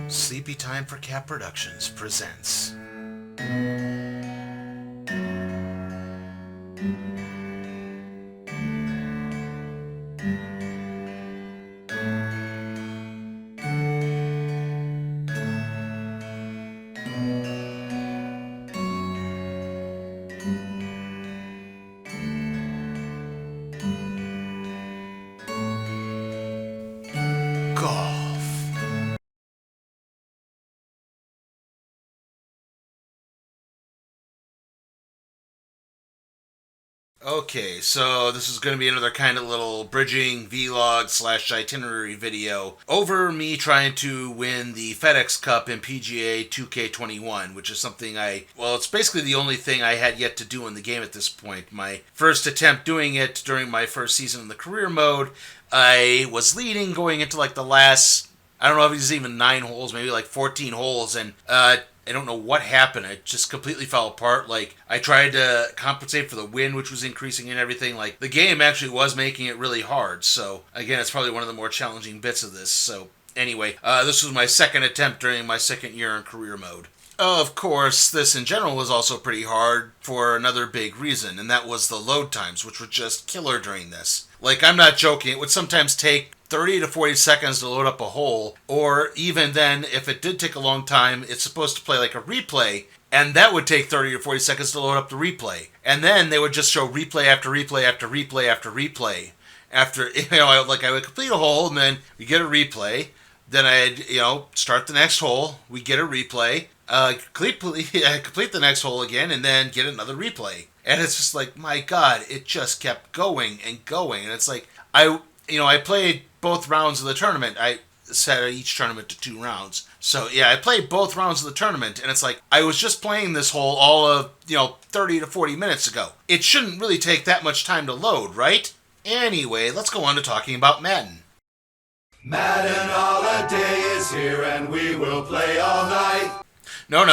Sleepy Time for Cat Productions presents. Golf. Okay, so this is going to be another kind of little bridging vlog slash itinerary video over me trying to win the FedEx Cup in PGA 2K21, which is something it's basically the only thing I had yet to do in the game at this point. My first attempt doing it during my first season in the career mode, I was leading going into like the last, I don't know if it was even 9 holes, maybe like 14 holes, and I don't know what happened. It just completely fell apart. Like, I tried to compensate for the wind, which was increasing and everything. Like, the game actually was making it really hard. So, again, it's probably one of the more challenging bits of this. So, anyway, this was my second attempt during my second year in career mode. Of course, this in general was also pretty hard for another big reason, and that was the load times, which were just killer during this. Like, I'm not joking, it would sometimes take 30 to 40 seconds to load up a hole, or even then, if it did take a long time, it's supposed to play like a replay, and that would take 30 to 40 seconds to load up the replay. And then they would just show replay after replay after replay after replay. After, I would complete a hole, and then we get a replay, then I'd, start the next hole, we get a replay, complete the next hole again, and then get another replay. And it's just like, my God, it just kept going and going. And it's like, I played both rounds of the tournament. I set each tournament to 2 rounds. So, yeah, I played both rounds of the tournament, and it's like, I was just playing this hole all of, 30 to 40 minutes ago. It shouldn't really take that much time to load, right? Anyway, let's go on to talking about Madden. Madden holiday is here and we will play all night. No,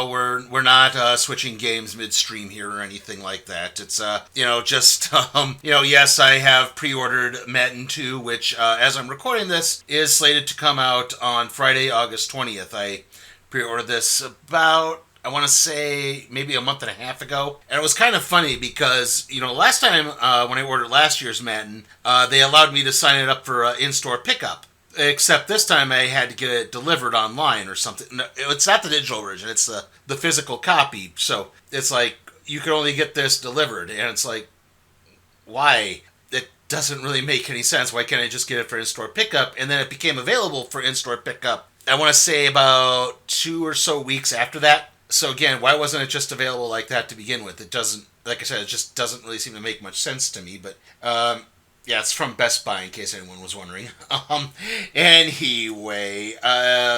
we're not switching games midstream here or anything like that. It's, yes, I have pre-ordered Madden 2, which, as I'm recording this, is slated to come out on Friday, August 20th. I pre-ordered this about, I want to say, maybe a month and a half ago. And it was kind of funny because, last time when I ordered last year's Madden, they allowed me to sign it up for in-store pickup. Except this time I had to get it delivered online or something. No, it's not the digital version, it's the physical copy. So it's like, you can only get this delivered. And it's like, why? It doesn't really make any sense. Why can't I just get it for in-store pickup? And then it became available for in-store pickup, I want to say about 2 or so weeks after that. So again, why wasn't it just available like that to begin with? It doesn't, like I said, it just doesn't really seem to make much sense to me. But, yeah, it's from Best Buy, in case anyone was wondering. Anyway,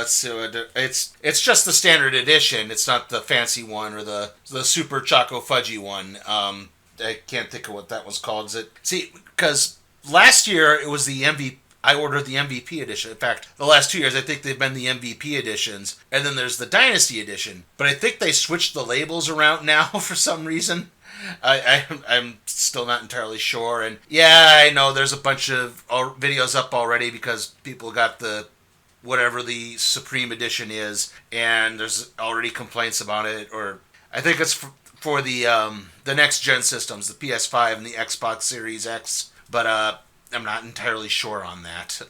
so it's just the standard edition. It's not the fancy one or the super choco fudgy one. I can't think of what that was called. Because last year it was the MVP. I ordered the MVP edition. In fact, the last 2 years I think they've been the MVP editions, and then there's the Dynasty edition. But I think they switched the labels around now for some reason. I'm still not entirely sure, and yeah, I know there's a bunch of videos up already because people got the whatever the Supreme Edition is, and there's already complaints about it. Or I think it's for the next gen systems, the PS5 and the Xbox Series X, but I'm not entirely sure on that.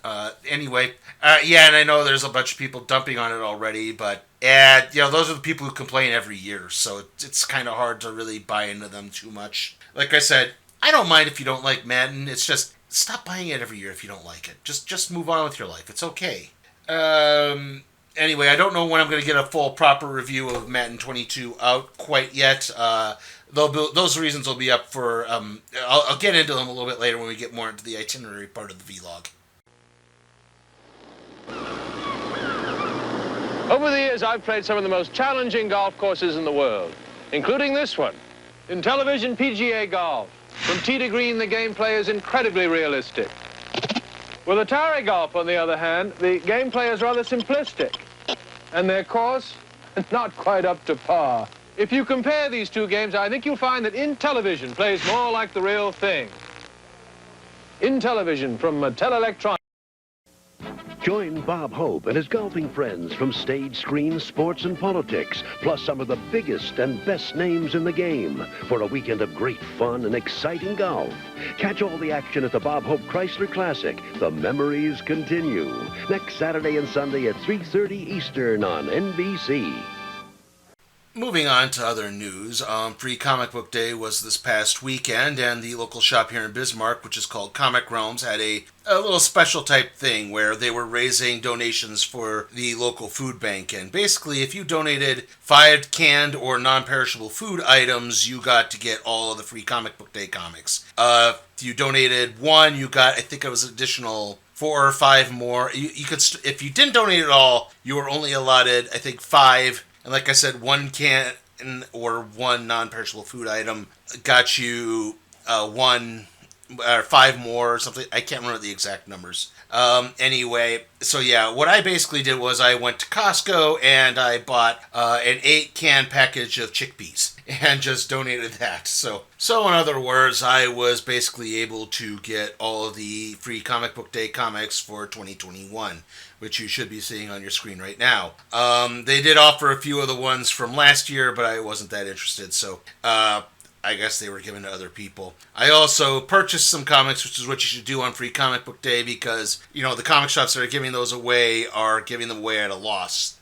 Anyway, yeah, and I know there's a bunch of people dumping on it already, but those are the people who complain every year, so it's kind of hard to really buy into them too much. Like I said, I don't mind if you don't like Madden. It's just, stop buying it every year if you don't like it. Just move on with your life. It's okay. Anyway, I don't know when I'm going to get a full, proper review of Madden 22 out quite yet. Those reasons will be up for, I'll get into them a little bit later when we get more into the itinerary part of the vlog. Over the years, I've played some of the most challenging golf courses in the world, including this one. In television PGA golf, from tee to green, the gameplay is incredibly realistic. With Atari golf, on the other hand, the gameplay is rather simplistic, and their course, not quite up to par. If you compare these two games, I think you'll find that In Television plays more like the real thing. In Television from Mattel Electronics. Join Bob Hope and his golfing friends from stage, screen, sports, and politics, plus some of the biggest and best names in the game for a weekend of great fun and exciting golf. Catch all the action at the Bob Hope Chrysler Classic. The memories continue. Next Saturday and Sunday at 3:30 Eastern on NBC. Moving on to other news, Free Comic Book Day was this past weekend, and the local shop here in Bismarck, which is called Comic Realms, had a little special type thing where they were raising donations for the local food bank. And basically, if you donated 5 canned or non-perishable food items, you got to get all of the Free Comic Book Day comics. If you donated 1, you got, I think it was additional 4 or 5 more. You could, if you didn't donate at all, you were only allotted, I think, 5. And like I said, 1 can or 1 non-perishable food item got you 1 or 5 more or something. I can't remember the exact numbers. Anyway, so yeah, what I basically did was I went to Costco and I bought an 8-can package of chickpeas and just donated that. So in other words, I was basically able to get all of the Free Comic Book Day comics for 2021, which you should be seeing on your screen right now. They did offer a few of the ones from last year, but I wasn't that interested, so I guess they were given to other people. I also purchased some comics, which is what you should do on Free Comic Book Day, because, you know, the comic shops that are giving those away are giving them away at a loss.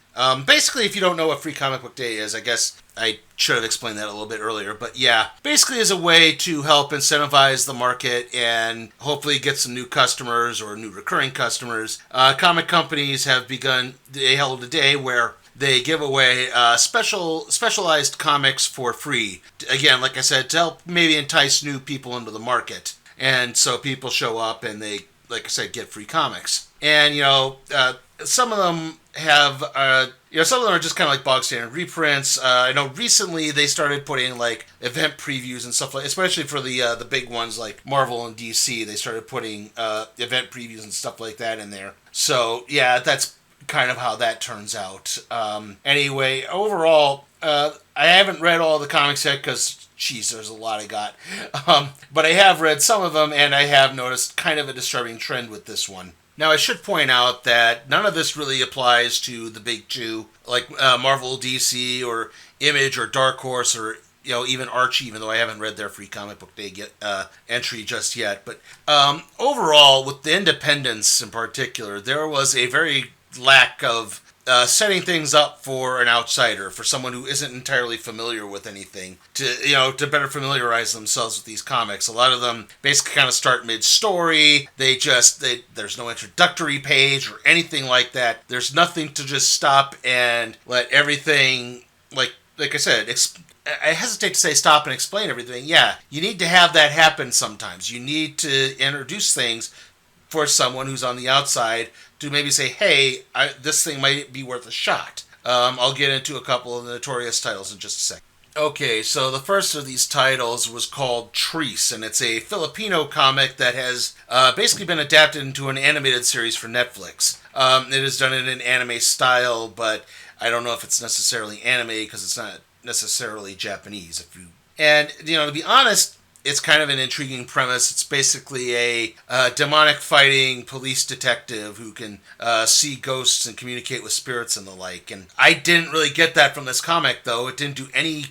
Basically, if you don't know what Free Comic Book Day is, I guess I should have explained that a little bit earlier, but yeah, basically as a way to help incentivize the market and hopefully get some new customers or new recurring customers, comic companies have begun, they held a day where they give away specialized comics for free. Again, like I said, to help maybe entice new people into the market. And so people show up and they, like I said, get free comics. And, you know, some of them have, some of them are just kind of like bog standard reprints. I know recently they started putting like event previews and stuff like, especially for the big ones like Marvel and DC. They started putting event previews and stuff like that in there. So yeah, that's kind of how that turns out. Anyway, overall, I haven't read all the comics yet because, geez, there's a lot I got. But I have read some of them, and I have noticed kind of a disturbing trend with this one. Now, I should point out that none of this really applies to the big two, like Marvel, DC, or Image, or Dark Horse, or even Archie, even though I haven't read their Free Comic Book Day entry just yet. But overall, with the independents in particular, there was a very lack of setting things up for an outsider, for someone who isn't entirely familiar with anything, to better familiarize themselves with these comics. A lot of them basically kind of start mid-story. There's no introductory page or anything like that. There's nothing to just stop and let everything, like I said, I hesitate to say stop and explain everything. Yeah, you need to have that happen sometimes. You need to introduce things for someone who's on the outside to maybe say, hey, this thing might be worth a shot. I'll get into a couple of the notorious titles in just a second. Okay, so the first of these titles was called Treese, and it's a Filipino comic that has basically been adapted into an animated series for Netflix. It is done in an anime style, but I don't know if it's necessarily anime because it's not necessarily Japanese. And to be honest, it's kind of an intriguing premise. It's basically a demonic fighting police detective who can see ghosts and communicate with spirits and the like. And I didn't really get that from this comic, though. It didn't do any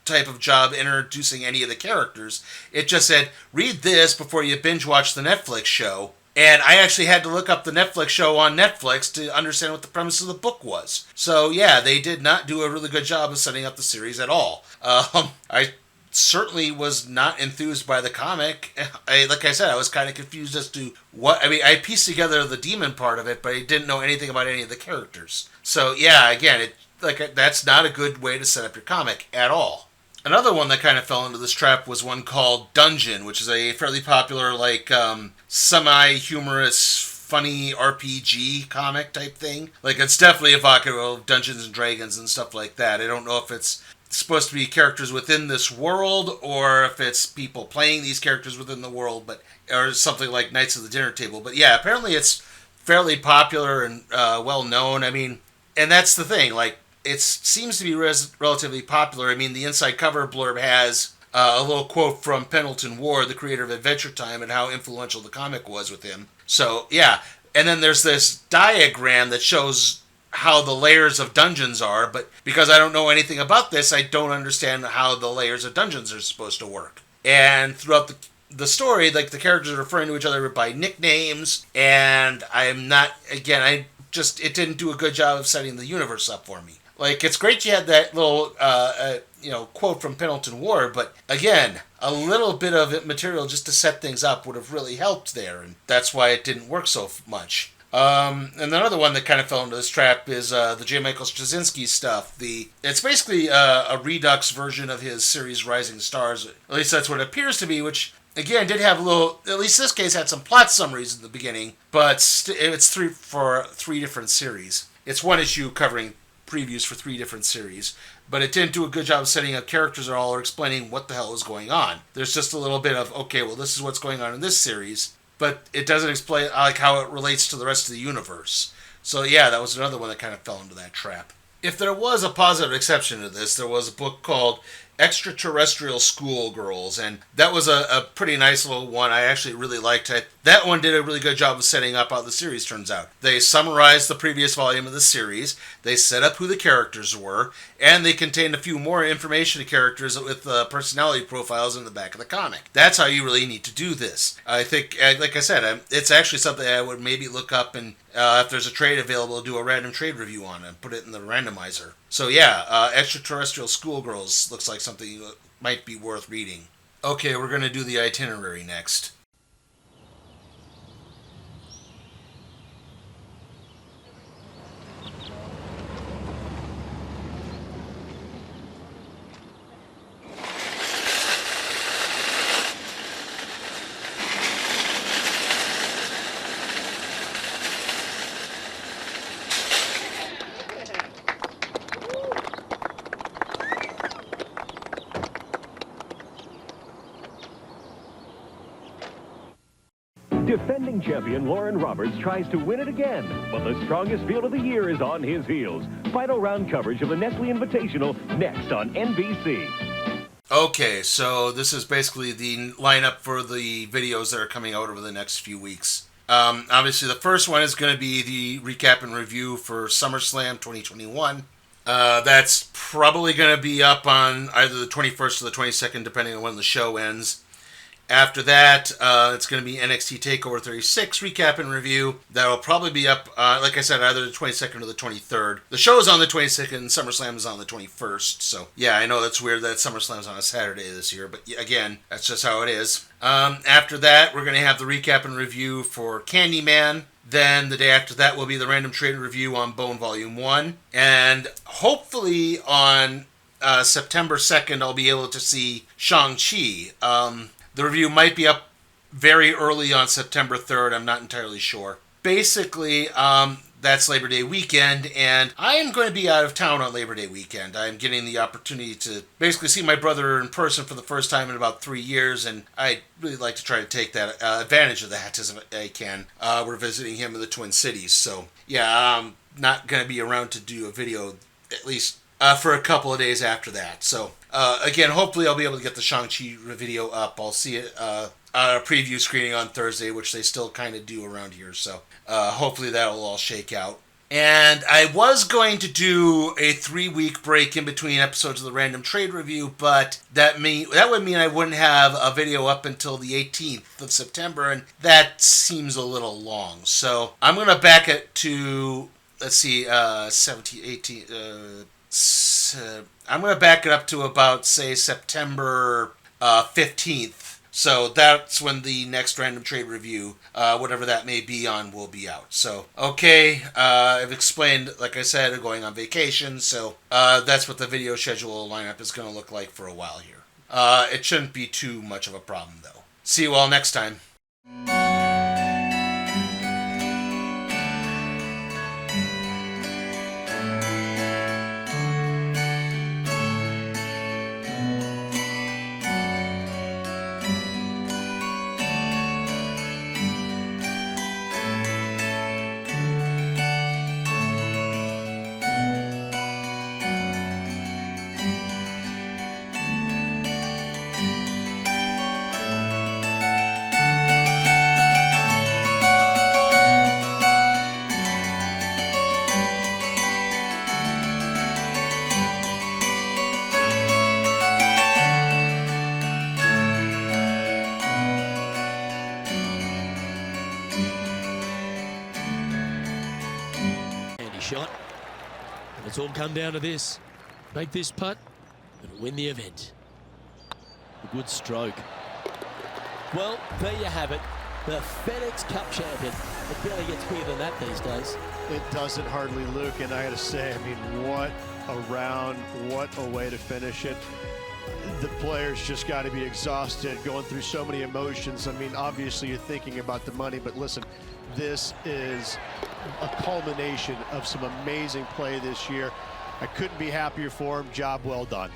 type of job introducing any of the characters. It just said, read this before you binge watch the Netflix show. And I actually had to look up the Netflix show on Netflix to understand what the premise of the book was. So yeah, they did not do a really good job of setting up the series at all. I certainly was not enthused by the comic. Like I said, I was kind of confused as to I pieced together the demon part of it, but I didn't know anything about any of the characters. So yeah, again, that's not a good way to set up your comic at all. Another one that kind of fell into this trap was one called Dungeon, which is a fairly popular, semi-humorous, funny RPG comic type thing. It's definitely evocative of Dungeons and Dragons and stuff like that. I don't know if it's supposed to be characters within this world or if it's people playing these characters within the world, or something like Knights of the Dinner Table. But yeah, apparently it's fairly popular and well known. I mean, and that's the thing, it seems to be relatively popular. I mean, the inside cover blurb has a little quote from Pendleton Ward, the creator of Adventure Time, and how influential the comic was with him. So, yeah, And then there's this diagram that shows how the layers of dungeons are, but because I don't know anything about this, I don't understand how the layers of dungeons are supposed to work. And throughout the story, like, the characters are referring to each other by nicknames, and I'm not, again, it didn't do a good job of setting the universe up for me. Like, it's great you had that little, quote from Pendleton Ward, but again, a little bit of material just to set things up would have really helped there, and that's why it didn't work so much. And another one that kind of fell into this trap is the J. Michael Straczynski stuff. It's basically a redux version of his series Rising Stars. At least that's what it appears to be, which, again, did have at least this case had some plot summaries in the beginning, but it's for three different series. It's one issue covering previews for three different series, but it didn't do a good job of setting up characters at all or explaining what the hell is going on. There's just a little bit of, okay, well, this is what's going on in this series, but it doesn't explain like how it relates to the rest of the universe. So yeah, that was another one that kind of fell into that trap. If there was a positive exception to this, there was a book called Extraterrestrial Schoolgirls, and that was a pretty nice little one. I actually really liked it. That one did a really good job of setting up how the series turns out. They summarized the previous volume of the series, they set up who the characters were, and they contained a few more information to characters with personality profiles in the back of the comic. That's how you really need to do this. I think, like I said, it's actually something I would maybe look up and if there's a trade available, do a random trade review on and put it in the randomizer. So yeah, Extraterrestrial Schoolgirls looks like something that might be worth reading. Okay, we're going to do the itinerary next. Defending champion Lauren Roberts tries to win it again, but the strongest field of the year is on his heels. Final round coverage of the Nestle Invitational next on NBC. Okay, so this is basically the lineup for the videos that are coming out over the next few weeks. Obviously, the first one is going to be the recap and review for SummerSlam 2021. That's probably going to be up on either the 21st or the 22nd, depending on when the show ends. After that, it's going to be NXT TakeOver 36 recap and review. That'll probably be up, like I said, either the 22nd or the 23rd. The show is on the 22nd, SummerSlam is on the 21st. So, yeah, I know that's weird that SummerSlam's on a Saturday this year, but again, that's just how it is. After that, we're going to have the recap and review for Candyman. Then the day after that will be the random trade review on Bone Volume 1. And hopefully on September 2nd, I'll be able to see Shang-Chi. The review might be up very early on September 3rd. I'm not entirely sure. Basically, that's Labor Day weekend, and I am going to be out of town on Labor Day weekend. I'm getting the opportunity to basically see my brother in person for the first time in about 3 years, and I'd really like to try to take that advantage of that as I can. We're visiting him in the Twin Cities, so yeah, I'm not going to be around to do a video, at least for a couple of days after that. So, again, hopefully I'll be able to get the Shang-Chi video up. I'll see it a preview screening on Thursday, which they still kind of do around here. So, hopefully that'll all shake out. And I was going to do a 3-week break in between episodes of the Random Trade Review, but that would mean I wouldn't have a video up until the 18th of September, and that seems a little long. So, I'm going to back it to, let's see, 17, 18... I'm going to back it up to about, say, September 15th. So that's when the next Random Trade Review, whatever that may be on, will be out. So, okay, I've explained, like I said, going on vacation. So that's what the video schedule lineup is going to look like for a while here. It shouldn't be too much of a problem, though. See you all next time. shot. And it's all come down to this. Make this putt and win the event. A good stroke. Well, there you have it. The FedEx Cup champion. It barely gets bigger than that these days. It doesn't hardly, Luke, and I got to say, I mean, what a round, what a way to finish it. The players just got to be exhausted, going through so many emotions. I mean, obviously you're thinking about the money, but listen, this is a culmination of some amazing play this year. I couldn't be happier for him. Job well done.